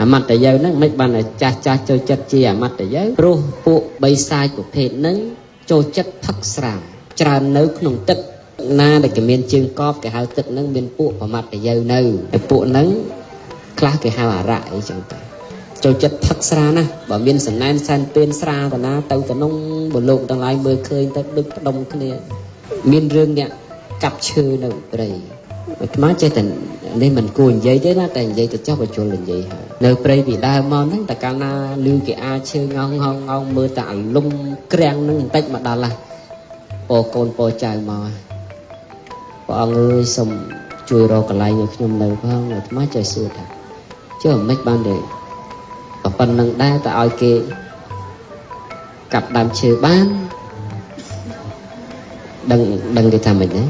mặt tại giờ nó mấy bạn là cha chơi chất chia mặt tại giờ pro bộ bay sai của phê nâng cho chất thắc sàm tràn nấu nồng tức na để cái miền chương cọp cái hào tức nâng miền bộ vào mặt tại giờ nâu cái bộ nâng class cái hào ả rại chẳng ta cho chất thắc sàm na bảo miền sân nan san tên sa và na tàu tàu nông bộ lục đang lại mưa khơi ta được đông cái này miền rương nè cặp chơi đâu đây má chơi tình nên mình cuồng giấy chứ nó thành giấy tự cho vào chùa lần vậy hả nơi đây bị đa mónทั้งแต่การนาlưu cái a chơi ngon mưa tạ lung keng nó tách mà đà là po côn po chài mà ông ơi xong chui rồi còn lại nhiều khi nhom nơi không rồi má chơi xưa thật chứ không mấy ban để và phần năng đa tại ai kê cặp đam chơi bán đừng đi tham mình đấy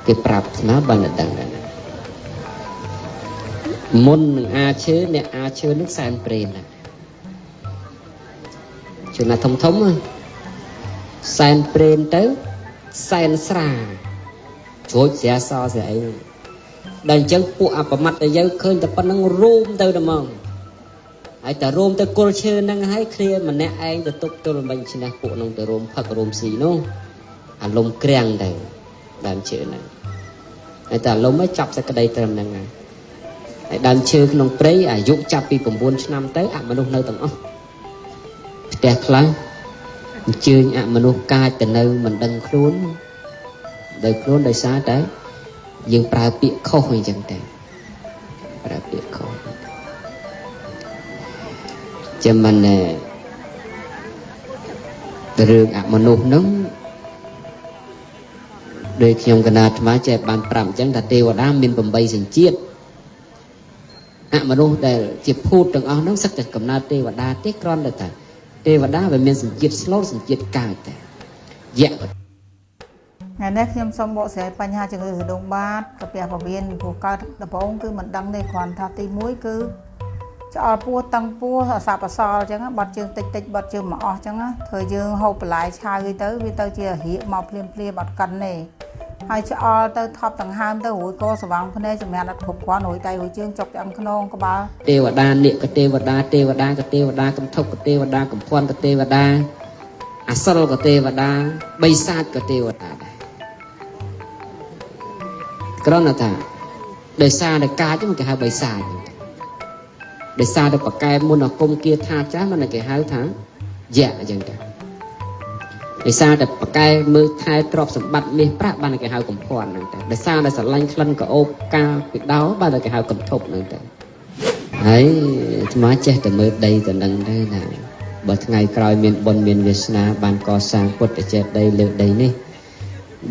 cái prap nó bằng đằng môn a chớ nè a chớ nước san prên nè chuyện là thông thống san prên tới san sra chối xé so xé ấy đằng chân phụ áp mặt để giới khơi tập bắn năng rôm tới đầm mong ai ta rôm tới cô chơ năng hái clear mà nè anh được tục tôi làm bệnh chỉ là phụ năng tới rôm phật rôm xì nó lông keng đây đàn chữ này ai ta lông mới chọc ra cái đây trầm năng này đàn chữ nông prey dụng chậpពី9ឆ្នាំទៅអមនុស្សនៅទាំងអស់ផ្ទះខ្លះអញ្ជើញអមនុស្សកាចទៅនៅមិនដឹងខ្លួនដោយសារតែយើងប្រើពាក្យខុសអញ្ចឹងតែប្រើពាក្យខុសចាំមិនរឿងអមនុស្សហ្នឹងដោយខ្ញុំកណាអាត្មាចេះបានប្រាប់អញ្ចឹងថាទេវតាមាន8សញ្ជាតិអមនុស្សដែលជាភូតទាំងអស់ហ្នឹងសឹកតែកំណើតទេវតាទេគ្រាន់តែថាទេវតាវាមានសញ្ជាតិស្លូតសញ្ជាតិកាចតែយៈថ្ងៃនេះខ្ញុំសូមបកស្រាយបញ្ហាជំងឺរដូងបាតកាពះពោះវៀនព្រោះកើតដំបូងគឺមិនដឹងទេគ្រាន់ថាទី1គឺឆ្អល់ពោះតឹងពោះអសបអសល់អញ្ចឹងបាត់ជើងតិចបាត់ជើងមកអស់អញ្ចឹងធ្វើយើងហូបបន្លែឆៅទៅវាទៅជារៀកមកភ្លាមបាត់កិនទេហើយឆ្អល់ទៅថប់ដង្ហើមទៅរួយកស្វាងភ្នែកសម្រាប់អត់គ្រប់គ្រាន់រួយដៃរួយជើងចុកឆ្អឹងខ្នងក្បាលទេវតានិកទេវតាកំថុកទេវតាកំភ័ន្តទេវតាអសិលក៏ទេវតាបិសាចក៏ទេវតាដែរគ្រាន់តែថាដោយសារតែកាចហ្នឹងគេហៅបិសាចដោយសារតែបកែមុនអាគមគាថាចាស់មិនគេហៅថាយៈអញ្ចឹងទៅដោយសារតែបកែមើលថែទ្រព្យសម្បត្តិមាសប្រាក់បានគេហៅកំភ័ន្តហ្នឹងទៅដោយសារតែស្រឡាញ់ក្លិនក្អូបការពីដោបានគេហៅកំធប់ហ្នឹងទៅហើយស្មាចេះតែមើលដីទៅនឹងទៅណាបើថ្ងៃក្រោយមានបុណ្យមានវាសនាបានកសាងពុទ្ធចេតដីលើដីនេះ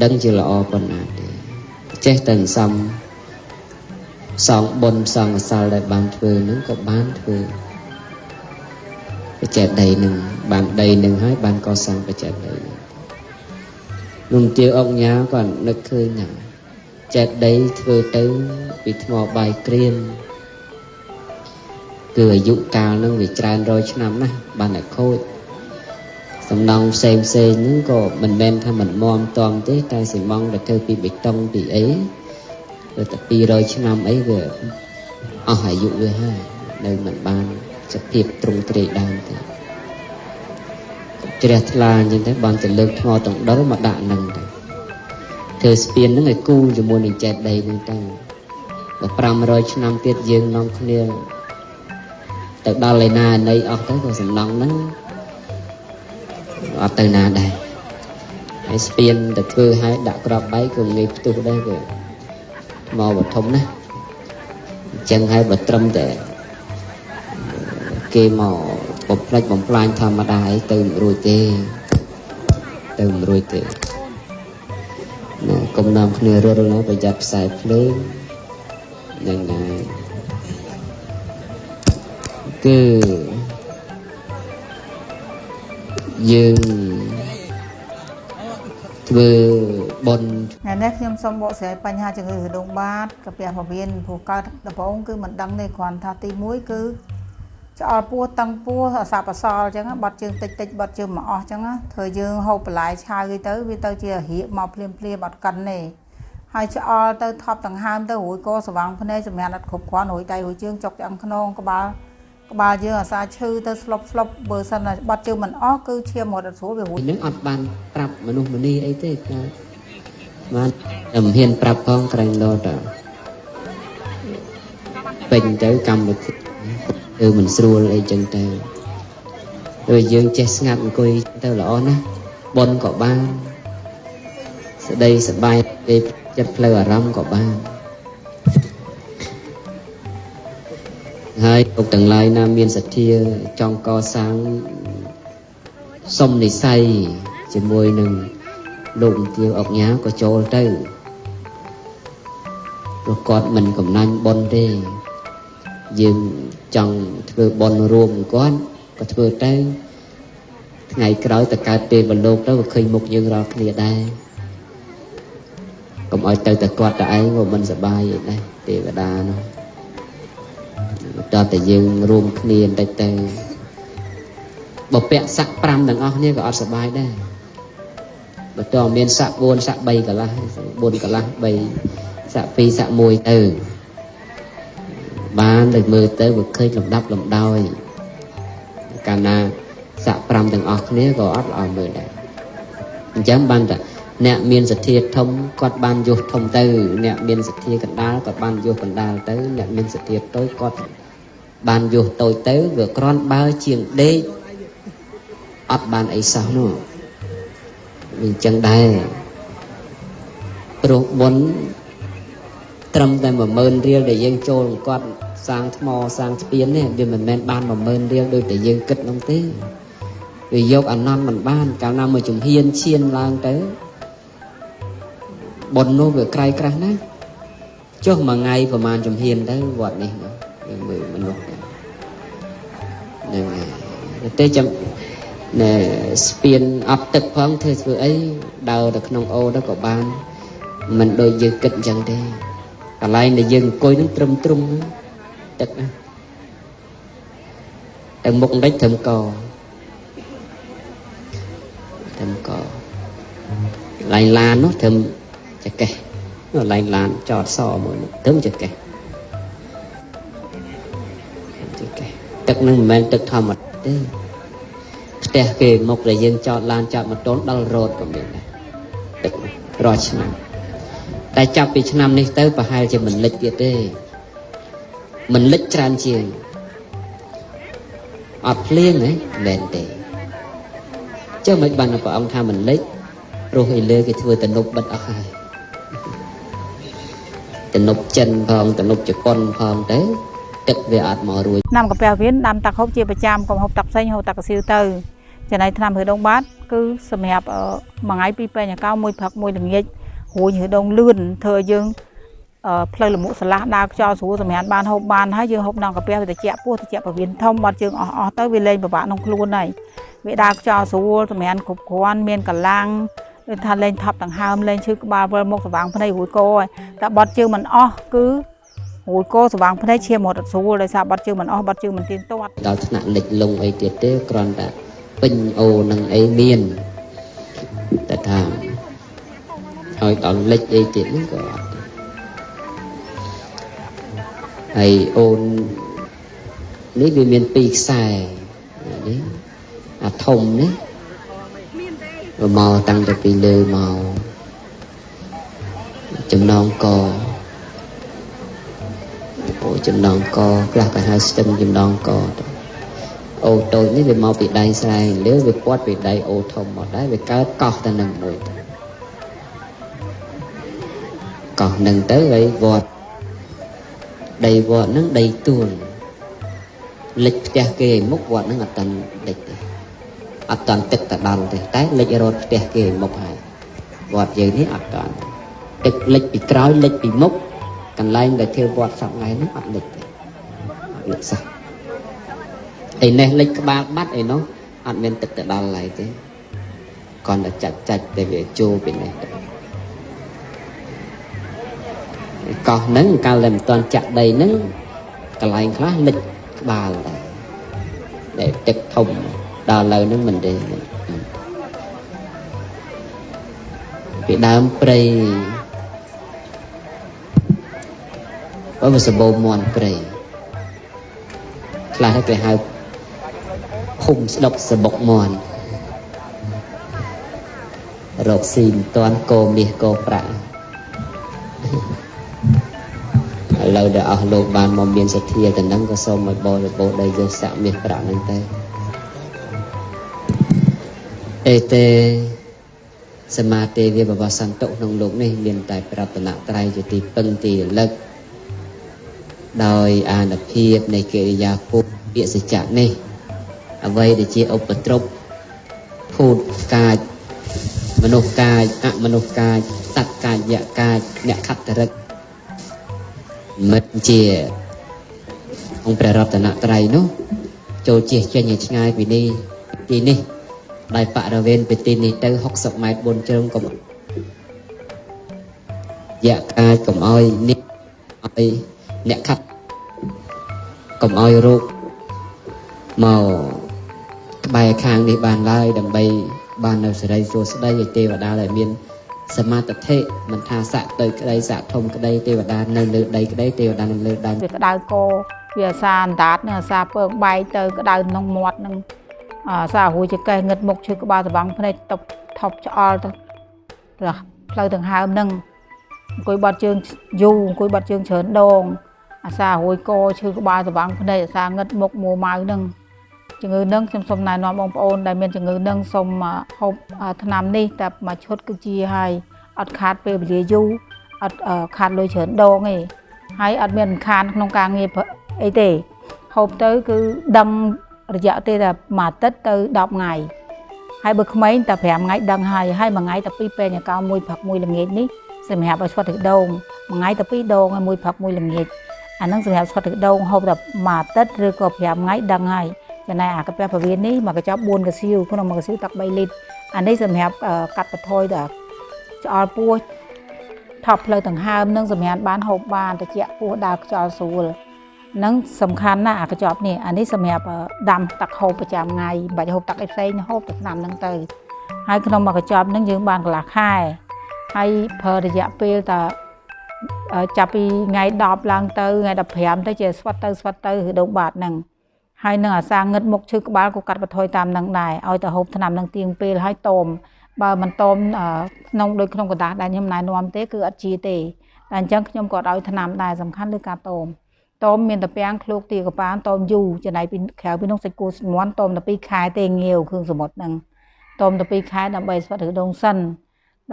ដឹងជាល្អប៉ុណ្ណាទេចេះតែសំសងបុណ្យសងអសលដែលបានធ្វើនឹងក៏បានធ្វើបច្ចេកដីនឹងបានដីនឹងហើយបានកសាងបច្ចេកដីនោះទាវអុកញ៉ាគាត់នឹកឃើញណាចេតដីធ្វើទៅពីថ្មបាយក្រៀមគឺអាយុកាលនឹងវាច្រើនរយឆ្នាំណាស់បានតែខូចសំណង់ផ្សេងហ្នឹងក៏មិនមែនថាមិនមមតំទេតែស៊ីម៉ង់ដែលធ្វើពីបេតុងពីអីទៅតែ200ឆ្នាំអីវាអស់អាយុវាហើយនៅមិនបានសភាពទ្រង់ទ្រាយដើមទេជ្រះថ្លាអញ្ចឹងទៅបានទៅលើកថ្មតងដុលមកដាក់នឹងទៅធ្វើស្ពានហ្នឹងឲ្យគូលជាមួយនឹងចេតដីហ្នឹងទៅដល់500ឆ្នាំទៀតយើងនាំគ្នាទៅដល់ឯណានៃអស់ទៅក៏សំណង់ហ្នឹងអត់ទៅណាដែរហើយស្ពានទៅធ្វើឲ្យដាក់ក្របបែកក៏ងាយផ្ទុះដែរគឺមកវត្ថុណាអញ្ចឹងហើយបើត្រឹមតែគេមកបំផ្លិចបំផ្លាញធម្មតាអីទៅមិនរួចទេណាកុំនាំគ្នារត់ណាប្រយ័ត្នផ្សែភ្លើងយ៉ាងណាគឺយើងធ្វើបុណ្យថ្ងៃនេះខ្ញុំសូមបកស្រាយបញ្ហាជំងឺរដូងបាតកាពះពោះវៀនព្រោះកើតដំបូងគឺមិនដឹងទេគ្រាន់ថាទី1គឺឆ្អល់ពោះតឹងពោះអសបអសល់អញ្ចឹងបាត់ជើងតិចបាត់ជើងមកអស់អញ្ចឹងធ្វើយើងហូបបន្លែឆៅទៅវាទៅជារៀកមកភ្លាមបាត់កិនទេ ហើយឆ្អល់ទៅថប់ដង្ហើមទៅរួយក៏ស្វាងភ្នែកសម្រាប់អត់គ្រប់គ្រាន់រួយដៃរួយជើងចុកឆ្អឹងខ្នងក្បាលយើងអាសាឈឺទៅស្លុបបើសិនបាត់ជើងមិនអស់គឺឈាមរត់អត់ស្រួលវារួយនឹងអត់បានប្រាប់មនុស្សម្នាអីទេចាបានតែមិនហ៊ានប្រាប់ផងក្រែងលោតពេញទៅកម្មវិធីគឺមិនស្រួលអីចឹងទៅដូចយើងចេះស្ងាត់អង្គុយទៅល្អណាស់ប៉ុនក៏បានស្ដីសប្បាយទេចិត្តផ្លូវអារម្មណ៍ក៏បានហើយលោកទាំងឡាយណាមានសទ្ធាចង់កសាងសុំនិស័យជាមួយនឹងលោកមន្ត្រីអុកញ៉ាក៏ចូលទៅព្រោះគាត់មិនកំណាញ់ប៉ុនទេយើងចង់ធ្វើប៉ុនរួមគាត់ក៏ធ្វើទៅថ្ងៃក្រោយទៅកើតទេវលោកទៅក៏ឃើញមុខយើងរាល់គ្នាដែរកុំឲ្យទៅតែគាត់តែឯងក៏មិនសប្បាយដែរទេវតានោះតើតែយើងរួមគ្នាបន្តិចទៅបើពាក់សាក់5ទាំងអស់គ្នាក៏អត់សប្បាយដែរបើតើមានសាក់4សាក់3កន្លះ4កន្លះ3សាក់2សាក់1ទៅបានទៅមើលទៅវាឃើញលំដាប់លំដោយកាលណាសាក់5ទាំងអស់គ្នាក៏អត់ល្អមើលដែរអញ្ចឹងបានតែអ្នកមានសទ្ធាធំគាត់បានយុះធំទៅអ្នកមានសទ្ធាកណ្ដាលក៏បានយុះកណ្ដាលទៅអ្នកមានសទ្ធាតូចគាត់បានយុះតូចទៅវាក្រាន់បើជាងដេកអត់បានអីសោះនោះអញ្ចឹងដែរព្រោះបុណ្យត្រឹមតែ10000រៀលដែលយើងចូលគាត់សាងថ្មសាងស្ពាននេះវាមិនមែនបាន10000រៀលដូចតែយើងគិតនោះទេវាយកអាណន់មិនបានកាលណាមួយជំហានឈានឡើងទៅបុណ្យនោះវាក្រៃក្រាស់ណាស់ចុះមួយថ្ងៃប្រហែលជំហានទៅវត្តនេះយើងមើលមនុស្សហ្នឹងហើយតែចាំណែស្ពានអត់ទឹកផងធ្វើអីដើរទៅក្នុងអូទៅក៏បានមិនដូចយើងគិតអញ្ចឹងទេកន្លែងដែលយើងអង្គុយនឹងត្រឹមទ្រង់ទឹកណាទៅមុខបន្តិចត្រឹមកឡាញឡាននោះត្រឹមចកេះនោះឡាញឡានចតសមួយត្រឹមចកេះទឹកនឹងមិនមែនទឹកធម្មតាទេផ្ទះគេមុខដែលយើងចតឡានចតម៉ូតូដល់រោតក៏មានដែរទឹករាល់ឆ្នាំតែចាប់ពីឆ្នាំនេះទៅប្រហែលជាមិនលិចទៀតទេមិនលិចច្រើនជាងអត់ភ្លៀងហ៎មែនទេចុះមិនបានព្រះអង្គថាមិនលិចព្រោះឯលើគេធ្វើទំនប់បិទអស់ហើយទំនប់ចិនផងទំនប់ជប៉ុនផងទៅទឹកវាអត់មករួចឆ្នាំកាពះវៀនដាំទឹកហូបជាប្រចាំកុំហូបទឹកផ្សេងហូបទឹកកសៀវទៅចំណែកឆ្នាំហឺដងបាតគឺសម្រាប់មួយថ្ងៃពីរពេលកៅមួយព្រឹកមួយល្ងាចរួញហឺដងលឿនធ្វើយើងផ្លូវលមុខស្រឡះដើរខ្យល់ស្រួលសម្រាប់បានហូបបានហើយយើងហូបក្នុងកាពះវាត្រជាក់ពោះត្រជាក់ពវៀនធំបាត់ជើងអស់ទៅវាលែងពិបាកក្នុងខ្លួនហើយវាដើរខ្យល់ស្រួលសម្រាប់គ្រប់គ្រាន់មានកម្លាំងដូចថាលែងថប់ដង្ហើមលែងឈឺក្បាលវិលមុខស្វាងភ្នែករួយកហើយតែបាត់ជើងមិនអស់គឺរួយកស្វាងភ្នែកឈាមរត់អត់ស្រួលដោយសារបាត់ជើងមិនអស់បាត់ជើងមិនទៀងទាត់ដល់ថ្នាក់លិចលងអីទៀតទេគ្រាន់តែពេញអូនឹងអីមានតែថាឲ្យដល់លិចអីទៀតហ្នឹងក៏អត់ហើយអូននេះវាមាន2ខ្សែនេះអាធំនេះមកតាំងតែពីលើមកចំណងកចំណងកខ្លះក៏ហៅស្ទឹងចំណងកអូតូចនេះវាមកពីដៃស្រែលើវាពាត់ពីដៃអូធំមកដែរវាកើតកោះតែនឹងមួយទៅកោះនឹងទៅហើយវត្តដីវត្តហ្នឹងដីទួលលិចផ្ទះគេឲ្យមុខវត្តហ្នឹងអត់តាន់លិចទេអត់តាន់ទឹកទៅដល់ទេតែលិចរត់ផ្ទះគេឲ្យមុខហើយវត្តយើងនេះអត់តាន់ទឹកលិចពីក្រោយលិចពីមុខកន្លែងដែលធ្វើវត្តសប្ងៃហ្នឹងអត់លិចទេអត់លិចសោះឯនេះលិចក្បាលបាត់ឯនោះអត់មានទឹកទៅដល់ឡើយទេគ្រាន់តែចាច់តែវាចូលពីនេះទៅកោះហ្នឹងកាលតែមិនទាន់ចាក់ដីហ្នឹងកន្លែងខ្លះលិចក្បាលដែរដែលទឹកធំដល់លើហ្នឹងមិនទេពីដើមព្រៃ បើវាសម្បូរមន់ព្រៃខ្លះគេហៅភូមិស្ដុកសបុកមន់រកស៊ីមិនតាន់កោមាសកោប្រាក់ឥឡូវដែលអស់លោកបានមកមានសទ្ធាទៅនឹងក៏សូមឲ្យបរិបោដីយកសាក់មាសប្រាក់នឹងទៅអេតេសមាទេវបវសន្តុក្នុងលោកនេះមានតែប្រតនត្រ័យជាទីពឹងទីរលឹកដោយអានុភាពនៃកិរិយាពុទ្ធពាក្យសច្ចៈនេះអ្វីដែលជាឧបទ្រពភូតកាយមនុស្សកាយអមនុស្សកាយសត្វកាយយៈកាយអ្នកខត្តរិកមិនជាអង្គព្រះរតនត្រ័យនោះចូលជិះចេញឲ្យឆ្ងាយពីនេះទីនេះដោយបរិវេណពីទីនេះទៅ60ម៉ែត្របួនជ្រុងកុំយៈកាយកុំឲ្យនេះឲ្យអ្នកខត្តកុំឲ្យរោគមកក្បែរខាងនេះបានឡើយដើម្បីបាននៅសេរីសួស្តីឲ្យទេវតាដែលមានសមាធិមិនថាស័កទៅក្តីស័កធំក្តីទេវតានៅលើដីក្តីទេវតានៅលើដើមវាក្តៅកវាអាសាអណ្ដាតនឹងអាសាពើបែកទៅក្តៅក្នុងមាត់នឹងអាសារួយចកេះងឹតមុខឈឺក្បាលស្វាំងភ្នែកតុបថប់ឆ្អល់ទៅផ្លូវដង្ហើមនឹងអង្គុយបាត់ជើងយូរអង្គុយបាត់ជើងច្រើនដងអាសារួយកឈឺក្បាលស្វាំងភ្នែកអាសាងឹតមុខមួម៉ៅនឹងជំងឺនឹងខ្ញុំសូមណែនាំបងប្អូនដែលមានជំងឺនឹងសូមហូបថ្នាំនេះតែមួយឈុតគឺជាហើយអត់ខាតពេលវេលាយូរអត់ខាតលុយច្រើនដងទេហើយអត់មានរំខានក្នុងការងារអីទេហូបទៅគឺដឹងរយៈទេតែមួយអាទិត្យទៅ10ថ្ងៃហើយបើក្មេងតែ5ថ្ងៃដឹងហើយមួយថ្ងៃតែ2ពេលញកោមួយព្រឹកមួយល្ងាចនេះសម្រាប់ឲ្យស្វិតទឹកដូងមួយថ្ងៃតែ2ដងហើយមួយព្រឹកមួយល្ងាចអាហ្នឹងសម្រាប់ស្វិតទឹកដូងហូបតែមួយអាទិត្យឬក៏5ថ្ងៃដឹងហើយចំណែកអាកាពះពវៀននេះមកកញ្ចប់4កសៀវក្នុងមួយកសៀវទឹក3លីត្រអានេះសម្រាប់កាត់បន្ថយដល់ឆ្អល់ពោះថប់ផ្លូវដង្ហើមនឹងសម្រាប់បានហូបបានត្រជាក់ពោះដើរខ្យល់ស្រួលនឹងសំខាន់ណាស់អាកញ្ចប់នេះអានេះសម្រាប់ដាំទឹកហូបប្រចាំថ្ងៃមិនបាច់ហូបទឹកអីផ្សេងហូបតែថ្នាំហ្នឹងទៅហើយក្នុងមួយកញ្ចប់ហ្នឹងយើងបានកន្លះខែហើយប្រើរយៈពេលតែចាប់ពីថ្ងៃ10ឡើងទៅថ្ងៃ15ទៅជាស្វិតទៅឬដងបាតហ្នឹងហើយនឹងអាសាងឹតមុខឈឺក្បាលក៏កាត់បន្ថយតាមនឹងដែរឲ្យតែហូបថ្នាំនឹងទៀងពេលហើយតមបើមិនតមក្នុងដូចក្នុងกระดาษដែលខ្ញុំណែនាំទេគឺអត់ជាទេតែអញ្ចឹងខ្ញុំក៏ឲ្យថ្នាំដែរសំខាន់លើការតមមានតែពាំងឃ្លោកទាកប៉ានតមយូរចំណែកពីក្រៅពីនោះសាច់គោស្ងួនតមតែ2ខែទេងាវគ្រឿងសមុទ្រហ្នឹងតមតែ2ខែដើម្បីស្វិតឬដងសិន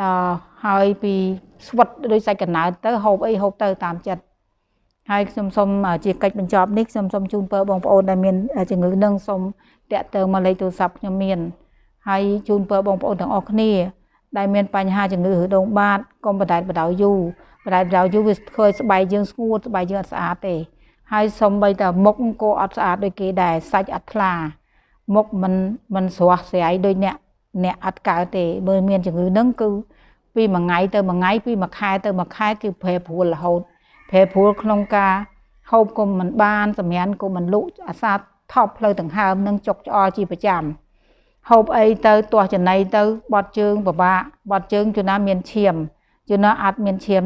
ដល់ហើយពីស្វិតដោយសាច់កណើតទៅហូបអីហូបទៅតាមចិត្តហើយខ្ញុំសូមជាកិច្ចបញ្ចប់នេះខ្ញុំសូមជូនពរបងប្អូនដែលមានជំងឺនឹងសូមតាក់ទងមកលេខទូរស័ព្ទខ្ញុំមានហើយជូនពរបងប្អូនទាំងអស់គ្នាដែលមានបញ្ហាជំងឺឬដងបាតកុំបដែតបដោយយូរបដែតបដោយយូរវាធ្វើឲ្យស្បែកយើងស្ងួតស្បែកយើងអត់ស្អាតទេហើយសូម្បីតែមុខក៏អត់ស្អាតដូចគេដែរសាច់អត់ថ្លាមុខមិនស្រស់ស្រាយដូចអ្នកអត់កើតទេបើមានជំងឺនឹងគឺពីមួយថ្ងៃទៅមួយថ្ងៃពីមួយខែទៅមួយខែគឺប្រែប្រួលរហូតប្រែប្រួលក្នុងការហូបក៏មិនបានសម្រានក៏មិនលក់អាសាថប់ផ្លូវដង្ហើមនឹងចុកច្អល់ជាប្រចាំហូបអីទៅទាស់ចំណីទៅបត់ជើងពិបាកបត់ជើងជួនណាមានឈាមជួនណាអត់មានឈាម